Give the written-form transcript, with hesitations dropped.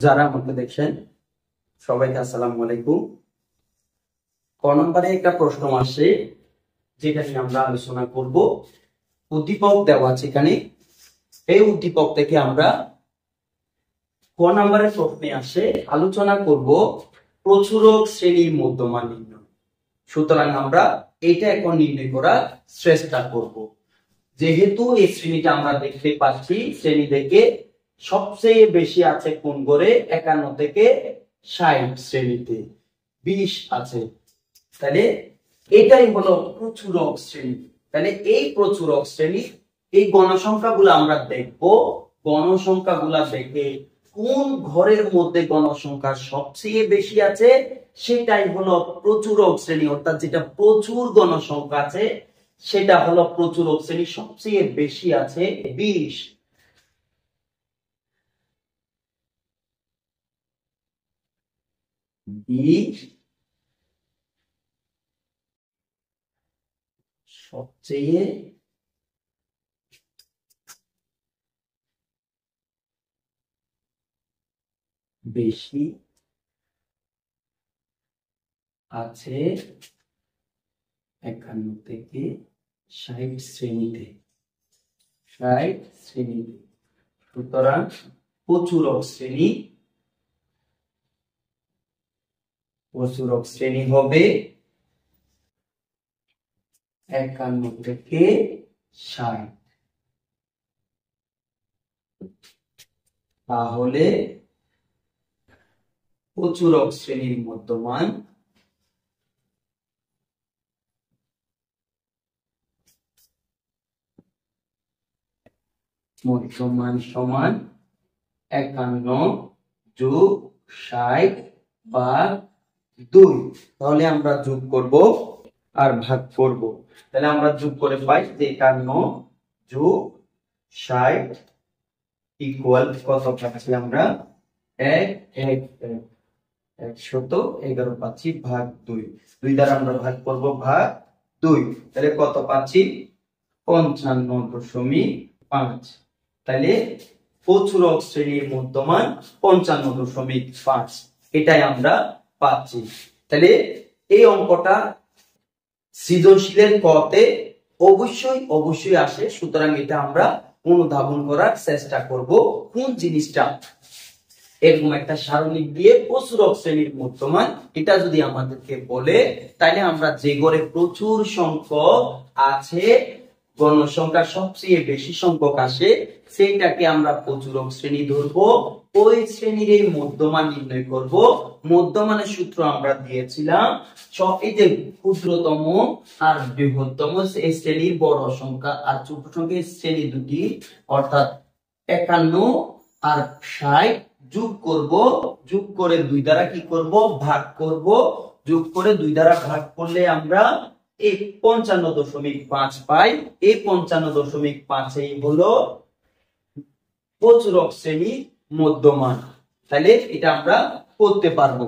যারা আমাকে দেখছেন সবাইকে আসসালামু আলাইকুম। ক নম্বরে একটা প্রশ্ন আসছে যেটা নিয়ে আমরা আলোচনা করব। উদ্দীপক দেওয়া আছে এখানে, এই উদ্দীপক থেকে আমরা ক নম্বরের প্রশ্নে আসে আলোচনা করব প্রচুরক শ্রেণীর মধ্যমান নির্ণয়। সুতরাং আমরা এটা এখন নির্ণয় করার চেষ্টা করব। যেহেতু এই শ্রেণীটা আমরা দেখতে পাচ্ছি, শ্রেণী থেকে সবচেয়ে বেশি আছে কোন ঘরে? 51 থেকে 60 শ্রেণীতে 20 আছে। তাহলে এটাই হলো প্রচুরক শ্রেণী। তাহলে এই প্রচুরক শ্রেণী, এই গণসংখ্যাগুলো আমরা দেখব। গণসংখ্যাগুলা দেখে কোন ঘরের মধ্যে গণসংখ্যা সবচেয়ে বেশি আছে সেটাই হলো প্রচুরক শ্রেণী, অর্থাৎ যেটা প্রচুর গণসংখ্যা আছে সেটা হলো প্রচুরক শ্রেণী। সবচেয়ে বেশি আছে 20। সবচেয়ে বেশি আছে 51 থেকে 60 শ্রেণীতে। 60 শ্রেণীতে। সুতরাং প্রচুরক শ্রেণী, প্রচুরক শ্রেণী হবে 51 থেকে 60। তাহলে প্রচুরক শ্রেণীর মধ্যমান সমান 51 যোগ 60 ভাগ 2। তাহলে আমরা যোগ করব আর ভাগ করব। তাহলে আমরা যোগ করে পাই যে 51 যোগ 60 ইকুয়াল কত পাচ্ছি আমরা? 111 পাচ্ছি ভাগ 2। 2 দ্বারা আমরা ভাগ করব ভাগ 2। তাহলে কত পাচ্ছি? 55.5। তাহলে প্রচুরক শ্রেণীর মধ্যমান 55.5, এটাই আমরা পাচ্ছি। তাহলে এই অঙ্কটা সৃজনশীলের কতে অবশ্যই আসে। সুতরাং এটা আমরা অনুধাবন করার চেষ্টা করব। কোন জিনিসটা এরকম একটা সারণী দিয়ে প্রচুরক শ্রেণীর মধ্যমান এটা যদি আমাদেরকে বলে, তাহলে আমরা যে ঘরে প্রচুর সংখ্যক আছে, গণসংখ্যা সবচেয়ে বেশি সংখ্যক আসে, সেইটাকে আমরা প্রচুরক শ্রেণী ধরবো। ওই শ্রেণীর এই মধ্যমান নির্ণয় করব। মধ্যমানের সূত্র আমরা দিয়েছিলাম, এই যে ক্ষুদ্রতম আর বৃহত্তম এই শ্রেণীর বড় সংখ্যা আর ছোট সংখ্যা শ্রেণী দুটি, অর্থাৎ 51 আর 60 যোগ করব। যোগ করে 2 দ্বারা কি করব? ভাগ করব। যোগ করে 2 দ্বারা ভাগ করলে আমরা এই 55.5 পাই। এই 55.5 হলো প্রচুরক শ্রেণী মধ্যমান। তাহলে এটা আমরা করতে পারবো।